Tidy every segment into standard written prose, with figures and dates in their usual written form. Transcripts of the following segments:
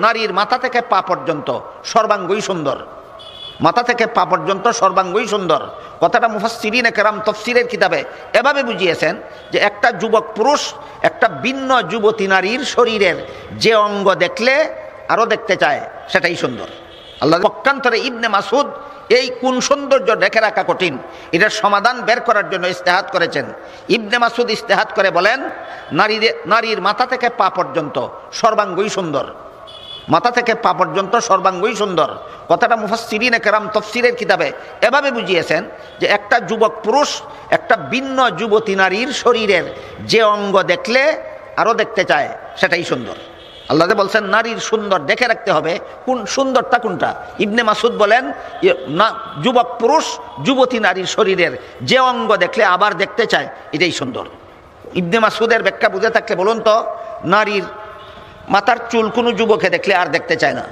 নারীর মাথা থেকে পা পর্যন্ত সর্বাঙ্গই সুন্দর, মাথা থেকে পা পর্যন্ত সর্বাঙ্গই সুন্দর। কথাটা মুফাসসিরিনে কেরাম তাফসীরের কিতাবে এভাবে বুঝিয়েছেন যে একটা যুবক পুরুষ একটা ভিন্ন যুবতী নারীর শরীরের যে অঙ্গ দেখলে আরও দেখতে চায় সেটাই সুন্দর। আল্লাহ পক্ষান্তরে ইবনে মাসুদ এই কোন সৌন্দর্য দেখে রাখা কঠিন, এটার সমাধান বের করার জন্য ইস্তেহাদ করেছেন। ইবনে মাসুদ ইস্তেহাদ করে বলেন, নারীর মাথা থেকে পা পর্যন্ত সর্বাঙ্গই সুন্দর, মাথা থেকে পা পর্যন্ত সর্বাঙ্গই সুন্দর। কথাটা মুফাসসিরিনে কেরাম তাফসীরের কিতাবে এভাবে বুঝিয়েছেন যে একটা যুবক পুরুষ একটা ভিন্ন যুবতী নারীর শরীরের যে অঙ্গ দেখলে আরও দেখতে চায় সেটাই সুন্দর। আল্লাহ বলছেন নারীর সুন্দর দেখে রাখতে হবে। কোন সুন্দরটা কোনটা? ইবনে মাসুদ বলেন না, যুবক পুরুষ যুবতী নারীর শরীরের যে অঙ্গ দেখলে আবার দেখতে চায় এটাই সুন্দর। ইবনে মাসুদের ব্যাখ্যা বুঝে থাকলে বলুন তো, নারীর মাথার চুল কোনো যুবকে দেখলে আর দেখতে চায় না,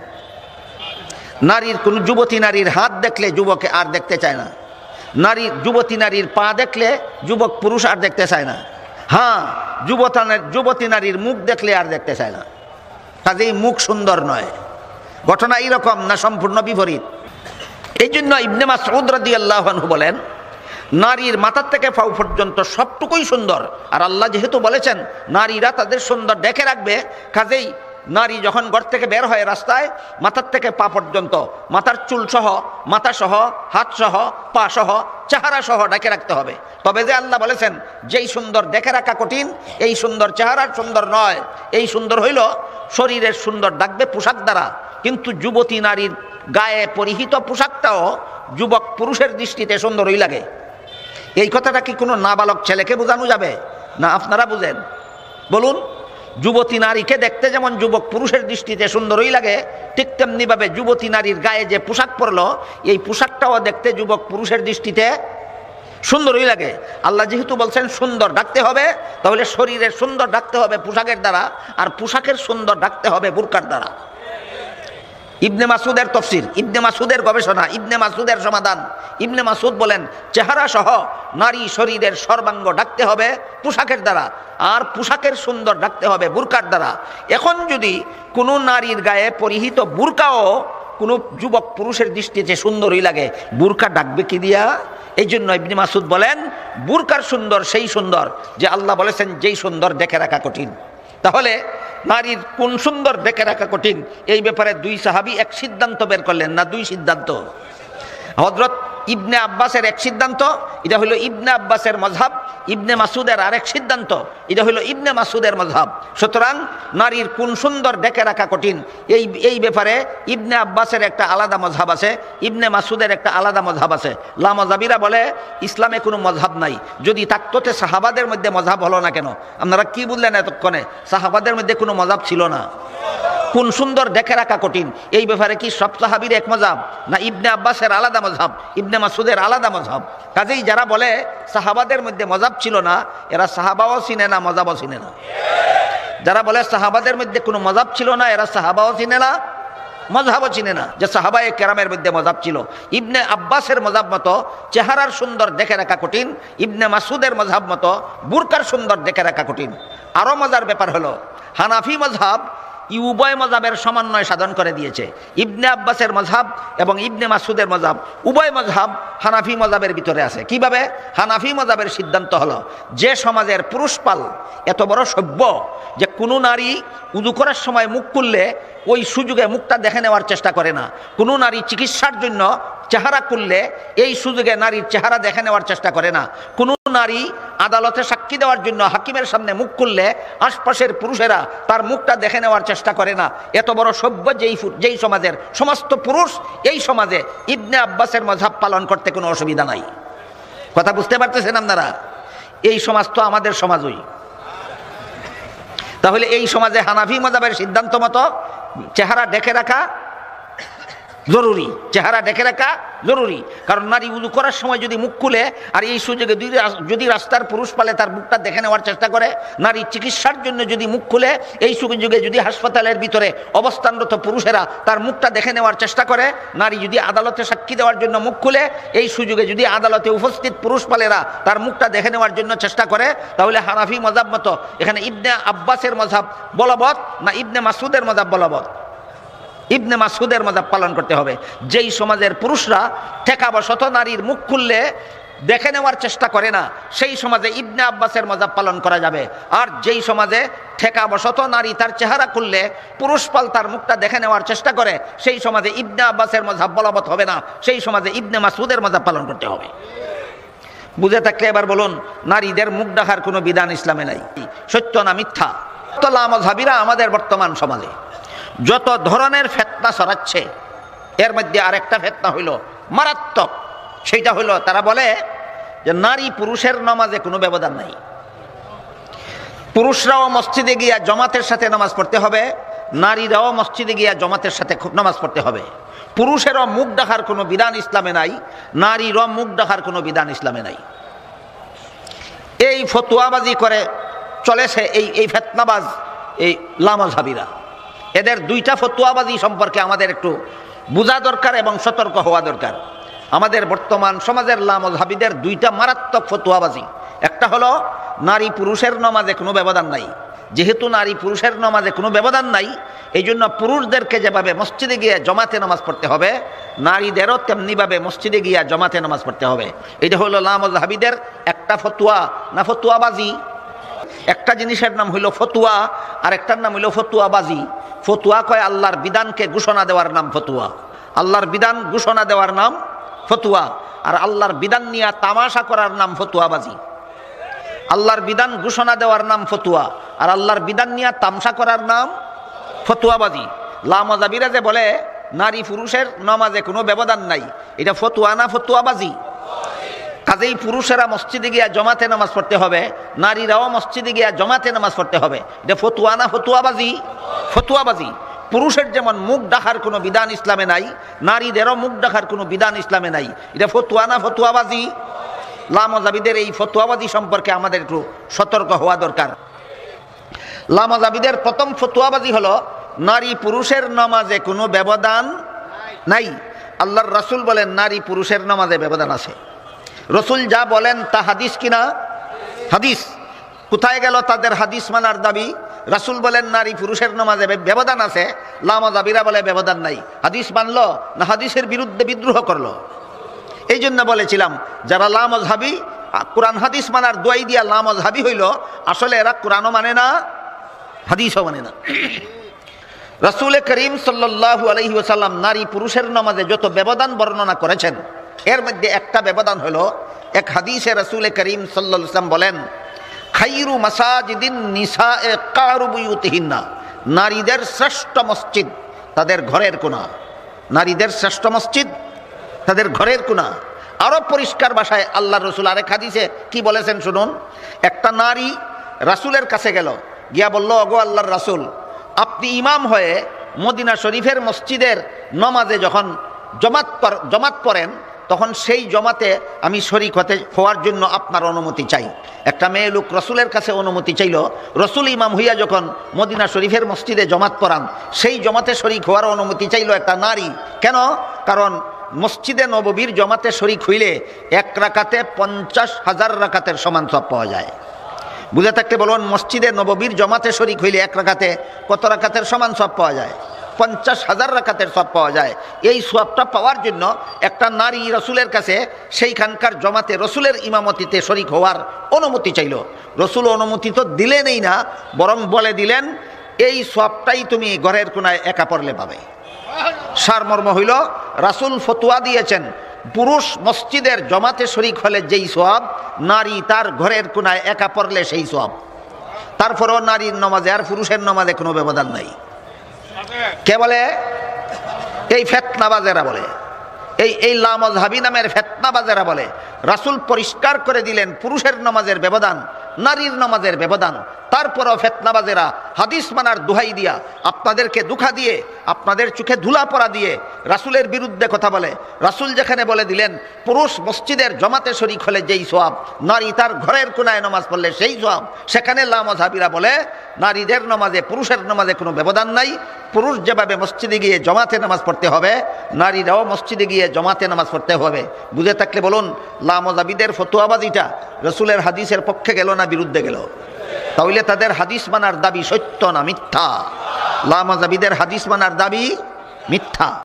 যুবতী নারীর হাত দেখলে যুবকে আর দেখতে চায় না, যুবতী নারীর পা দেখলে যুবক পুরুষ আর দেখতে চায় না, হ্যাঁ যুবতী নারীর মুখ দেখলে আর দেখতে চায় না। কাজেই মুখ সুন্দর নয়। ঘটনা এইরকম না সম্পূর্ণ বিপরীত। এই জন্য ইবনে মাসউদ রাদিয়াল্লাহু আনহু বলেন নারীর মাথার থেকে পাও পর্যন্ত সবটুকুই সুন্দর। আর আল্লাহ যেহেতু বলেছেন নারীরা তাদের সুন্দর দেখে রাখবে, কাজেই নারী যখন ঘর থেকে বের হয় রাস্তায় মাথার থেকে পা পর্যন্ত মাথার চুল সহ, মাথা সহ, হাত সহ, পা সহ, চেহারা সহ ঢেকে রাখতে হবে। তবে যে আল্লাহ বলেছেন যেই সুন্দর দেখে রাখা কঠিন, এই সুন্দর চেহারার সুন্দর নয়। এই সুন্দর হইল শরীরের সুন্দর ডাকবে পোশাক দ্বারা, কিন্তু যুবতী নারীর গায়ে পরিহিত পোশাকটাও যুবক পুরুষের দৃষ্টিতে সুন্দরই লাগে। এই কথাটা কি কোনো নাবালক ছেলেকে বোঝানো যাবে? না আপনারা বুঝেন? বলুন। যুবতী নারীকে দেখতে যেমন যুবক পুরুষের দৃষ্টিতে সুন্দরই লাগে, ঠিক তেমনিভাবে যুবতী নারীর গায়ে যে পোশাক পরলো এই পোশাকটাও দেখতে যুবক পুরুষের দৃষ্টিতে সুন্দরই লাগে। আল্লাহ যেহেতু বলছেন সুন্দর ডাকতে হবে, তাহলে শরীরের সুন্দর ডাকতে হবে পোশাকের দ্বারা, আর পোশাকের সুন্দর ডাকতে হবে বুরকার দ্বারা। ইবনে মাসুদের তফসির, ইবনে মাসুদের গবেষণা, ইবনে মাসুদের সমাধান। ইবনে মাসুদ বলেন চেহারা সহ নারী শরীরের সর্বাঙ্গ ডাকতে হবে পোশাকের দ্বারা, আর পোশাকের সুন্দর ডাকতে হবে বুরকার দ্বারা। এখন যদি কোনো নারীর গায়ে পরিহিত বুরকাও কোনো যুবক পুরুষের দৃষ্টিতে সুন্দরই লাগে, বুরকা ডাকবে কি দিয়া? এই জন্য ইবনে মাসুদ বলেন বুরকার সুন্দর সেই সুন্দর যে আল্লাহ বলেছেন যেই সুন্দর দেখে রাখা কঠিন। তাহলে নারীর কোন সুন্দর দেখে রাখা কঠিন, এই ব্যাপারে দুই সাহাবী এক সিদ্ধান্ত বের করলেন, না দুই সিদ্ধান্ত। হযরত ইবনে আব্বাসের এক সিদ্ধান্ত, এটা হলো ইবনে আব্বাসের মযহাব। ইবনে মাসুদের আরেক সিদ্ধান্ত, এটা হলো ইবনে মাসুদের মযহাব। সুতরাং নারীর কোন সুন্দর দেখে রাখা কঠিন, এই ব্যাপারে ইবনে আব্বাসের একটা আলাদা মযহাব আছে, ইবনে মাসুদের একটা আলাদা মযহাব আছে। লামাযাবিরা বলে ইসলামে কোনো মযহাব নাই। যদি থাকতো তে সাহাবাদের মধ্যে মযহাব হলো না কেন? আপনারা কি বললেন এতক্ষণে? সাহাবাদের মধ্যে কোনো মযহাব ছিল না। কোন সুন্দর দেখে রাখা কঠিন, এই ব্যাপারে কি সব সাহাবীর এক মযহাব? না ইবনে আব্বাসের আলাদা মযহাব, ইবনে মাসুদের আলাদা মযহাব। কাজেই যারা বলে সাহাবাদের মধ্যে মযহাব ছিল না, এরা সাহাবাও চিনে না, মযহাবও চিনে না। যারা বলে সাহাবাদের মধ্যে কোনো মযহাব ছিল না, এরা সাহাবাও চিনে না, মযহাবও চিনে না যে সাহাবায়ে কেরামের মধ্যে মযহাব ছিল। ইবনে আব্বাসের মযহাব মতো চেহারার সুন্দর দেখে রাখা কঠিন, ইবনে মাসুদের মযহাব মতো বুরকার সুন্দর দেখে রাখা কঠিন। আরও মজার ব্যাপার হলো হানাফি মযহাব উভয় মযহাবের সমন্বয় সাধন করে দিয়েছে। ইবনে আব্বাসের মযহাব এবং ইবনে মাসুদের মযহাব উভয় মযহাব হানাফি মযহাবের ভিতরে আছে। কিভাবে? হানাফি মযহাবের সিদ্ধান্ত হলো যে সমাজের পুরুষ পাল এত বড় সভ্য যে কোনো নারী উযু করার সময় মুখ খুললে ওই সুযোগে মুখটা দেখে নেওয়ার চেষ্টা করে না, কোনো নারী চিকিৎসার জন্য চেহারা খুললে এই সুযোগে নারীর চেহারা দেখে নেওয়ার চেষ্টা করে না, কোনো নারী আদালতে সাক্ষী দেওয়ার জন্য হাকিমের সামনে মুখ খুললে আশপাশের পুরুষেরা তার মুখটা দেখে নেওয়ার চেষ্টা করে না। এত বড় সভ্য যেই সমাজের সমস্ত পুরুষ, এই সমাজে ইবনে আব্বাসের মযহাব পালন করতে কোনো অসুবিধা নাই। কথা বুঝতে পারতেছেন আপনারা? এই সমাজ তো আমাদের সমাজই। তাহলে এই সমাজে হানাফি মযহাবের সিদ্ধান্ত মতো চেহারা ঢেকে রাখা জরুরি, চেহারা ঢেকে রাখা জরুরি। কারণ নারী উযু করার সময় যদি মুখ খুলে আর এই সুযোগে যদি রাস্তার পুরুষ পালে তার মুখটা দেখে নেওয়ার চেষ্টা করে, নারী চিকিৎসার জন্য যদি মুখ খুলে এই সুযোগে যদি হাসপাতালের ভিতরে অবস্থানরত পুরুষেরা তার মুখটা দেখে নেওয়ার চেষ্টা করে, নারী যদি আদালতে সাক্ষী দেওয়ার জন্য মুখ খুলে এই সুযোগে যদি আদালতে উপস্থিত পুরুষ পালেরা তার মুখটা দেখে নেওয়ার জন্য চেষ্টা করে, তাহলে হানাফি মাযহাব মতো এখানে ইবনে আব্বাসের মাযহাব বলবৎ না ইবনে মাসউদের মাযহাব বলবৎ? ইবনে মাসউদের মাযহাব পালন করতে হবে। যেই সমাজের পুরুষরা ঠেকাবশত নারীর মুখ খুললে দেখে নেওয়ার চেষ্টা করে না, সেই সমাজে ইবনে আব্বাসের মাযহাব পালন করা যাবে। আর যেই সমাজে ঠেকাবশত নারী তার চেহারা খুললে পুরুষ পাল তার মুখটা দেখে নেওয়ার চেষ্টা করে, সেই সমাজে ইবনে আব্বাসের মাযহাব বলবৎ হবে না, সেই সমাজে ইবনে মাসউদের মাযহাব পালন করতে হবে। বুঝে থাকলে এবার বলুন, নারীদের মুখ ঢাকার কোনো বিধান ইসলামে নাই, সত্য না মিথ্যা? তো লামাযহাবীরা আমাদের বর্তমান সমাজে যত ধরনের ফিতনা ছড়াচ্ছে, এর মধ্যে আরেকটা ফিতনা হইল মারাত্মক। সেইটা হইল তারা বলে যে নারী পুরুষের নামাজে কোনো ব্যবধান নাই, পুরুষরাও মসজিদে গিয়া জামাতের সাথে নামাজ পড়তে হবে, নারীরাও মসজিদে গিয়া জামাতের সাথে নামাজ পড়তে হবে। পুরুষেরও মুখ ঢাকার কোনো বিধান ইসলামে নাই, নারীরও মুখ ঢাকার কোনো বিধান ইসলামে নাই। এই ফতোয়াবাজি করে চলেছে এই ফিতনাবাজ এই লামাযহাবীরা। এদের দুইটা ফতোয়াবাজি সম্পর্কে আমাদের একটু বোঝা দরকার এবং সতর্ক হওয়া দরকার। আমাদের বর্তমান সমাজের লামাযহাবীদের দুইটা মারাত্মক ফতোয়াবাজি। একটা হলো নারী পুরুষের নামাজে কোনো ব্যবধান নাই। যেহেতু নারী পুরুষের নামাজে কোনো ব্যবধান নাই, এই জন্য পুরুষদেরকে যেভাবে মসজিদে গিয়ে জমাতে নামাজ পড়তে হবে, নারীদেরও তেমনিভাবে মসজিদে গিয়ে জমাতে নামাজ পড়তে হবে। এটা হলো লামাযহাবীদের একটা ফতোয়া না ফতোয়াবাজি। একটা জিনিসের নাম হইল ফতুয়া, আর একটার নাম হইল ফতুয়াবাজি। ফতুয়া কয় আল্লাহর বিধানকে ঘোষণা দেওয়ার নাম ফতুয়া, আল্লাহর বিধান ঘোষণা দেওয়ার নাম ফতুয়া। আর আল্লাহর বিধান নিয়ে তামাশা করার নাম ফতুয়াবাজি। আল্লাহর বিধান ঘোষণা দেওয়ার নাম ফতুয়া, আর আল্লাহর বিধান নিয়ে তামসা করার নাম ফতুয়াবাজি। লামাযহাবীরা যে বলে নারী পুরুষের নামাজে কোনো ব্যবধান নাই, এটা ফতুয়া না ফতুয়াবাজি? কাজেই পুরুষেরা মসজিদে গিয়া জমাতে নামাজ পড়তে হবে, নারীরাও মসজিদে গিয়া জমাতে নামাজ পড়তে হবে, এটা ফতুয়া না ফতুয়াবাজি? ফতুয়াবাজি। পুরুষের যেমন মুখ ঢাকার কোনো বিধান ইসলামে নাই, নারীদেরও মুখ ঢাকার কোনো বিধান ইসলামে নাই, এটা ফতুয়া না ফতুয়াবাজি? লামাযহাবীদের এই ফতুয়াবাজি সম্পর্কে আমাদের একটু সতর্ক হওয়া দরকার। লামাযহাবীদের প্রথম ফতুয়াবাজি হলো নারী পুরুষের নামাজে কোনো ব্যবধান নাই। আল্লাহর রাসূল বলেন নারী পুরুষের নামাজে ব্যবধান আছে। রসুল যা বলেন তা হাদিস কিনা? হাদিস। কোথায় গেল তাদের হাদিস মানার দাবি? রাসূল বলেন নারী পুরুষের নামাজে ব্যবধান আছে, লামাযহাবীরা বলে ব্যবধান নাই। হাদিস মানলো না হাদিসের বিরুদ্ধে বিদ্রোহ করলো? এই জন্য বলেছিলাম যারা লামাযহাবী কোরআন হাদিস মানার দোয়াই দিয়া লামাযহাবী হইল, আসলে এরা কোরআনও মানে না, হাদিসও মানে না। রাসূল করিম সাল্লাল্লাহু আলাইহি ওয়াসাল্লাম নারী পুরুষের নামাজে যত ব্যবধান বর্ণনা করেছেন, এর মধ্যে একটা ব্যবধান হলো, এক হাদিসে রাসূল করিম সাল্লাল্লাহু আলাইহি ওয়াসাল্লাম বলেন খায়রু মাসাজিদিন নিসায়ে কারু বুয়ুতিহিন্না, নারীদের শ্রেষ্ঠ মসজিদ তাদের ঘরের কোণা। নারীদের শ্রেষ্ঠ মসজিদ তাদের ঘরের কোণা। আরো পরিষ্কার ভাষায় আল্লাহর রাসূল আরেক হাদিসে কি বলেছেন শুনুন। একটা নারী রাসূলের কাছে গেল, গিয়া বলল, ওগো আল্লাহর রাসূল, আপনি ইমাম হয়ে মদিনা শরীফের মসজিদের নামাজে যখন জমাত পড়েন, তখন সেই জমাতে আমি শরীক হওয়ার জন্য আপনার অনুমতি চাই। একটা মেয়ে লোক রসুলের কাছে অনুমতি চাইল। রসুল ইমাম হইয়া যখন মদিনা শরীফের মসজিদে জমাত পড়ান, সেই জমাতে শরীক হওয়ার অনুমতি চাইল একটা নারী। কেন? কারণ মসজিদে নববীর জমাতে শরীক হইলে এক রাকাতে 50,000 রাকাতের সমান সওয়াব পাওয়া যায়। বুঝে থাকতে বলুন, মসজিদে নববীর জমাতে শরীক হইলে এক রাকাতে কত রাকাতের সমান সওয়াব পাওয়া যায়? 50,000 রাকাতের সওয়াব পাওয়া যায়। এই সওয়াবটা পাওয়ার জন্য একটা নারী রসুলের কাছে সেইখানকার জমাতে রসুলের ইমামতিতে শরীক হওয়ার অনুমতি চাইল। রসুল অনুমতি তো দিলেনই না, বরং বলে দিলেন এই সওয়াবটাই তুমি ঘরের কোনায় একা পড়লে পাবে। সারমর্ম হইল রাসূল ফতোয়া দিয়েছেন পুরুষ মসজিদের জমাতে শরীক হলে যেই সওয়াব, নারী তার ঘরের কোনায় একা পড়লে সেই সওয়াব। তারপরেও নারীর নামাজে আর পুরুষের নামাজে কোনো ব্যবধান নাই। কে বলে? এই ফিতনাবাজেরা বলে, এই লামাযহাবী নামের ফিতনাবাজেরা বলে রাসূল পরিষ্কার করে দিলেন পুরুষের নামাজের ব্যবধান, নারীর নামাজের ব্যবধান। তারপরও ফিতনাবাজেরা হাদিস মানার দোহাই দিয়া আপনাদেরকে দুঃখা দিয়ে, আপনাদের চোখে ধুলা পড়া দিয়ে রাসূলের বিরুদ্ধে কথা বলে। রাসূল যেখানে বলে দিলেন পুরুষ মসজিদের জমাতে শরীক হলে যেই সওয়াব, নারী তার ঘরের কোনায় নামাজ পড়লে সেই সওয়াব, সেখানে লামাযহাবীরা বলে নারীদের নামাজে পুরুষের নামাজে কোনো ব্যবধান নাই। পুরুষ যেভাবে মসজিদে গিয়ে জমাতে নামাজ পড়তে হবে, নারীরাও মসজিদে গিয়ে জমাতে নামাজ পড়তে হবে। বুঝে থাকলে বলুন, লামাযহাবীদের ফতোয়াবাজিটা রাসূলের হাদিসের পক্ষে গেল না বিরুদ্ধে গেল? তাহলে তাদের হাদিস মানার দাবি সত্য না মিথ্যা? লামাযহাবীদের হাদিস মানার দাবি মিথ্যা।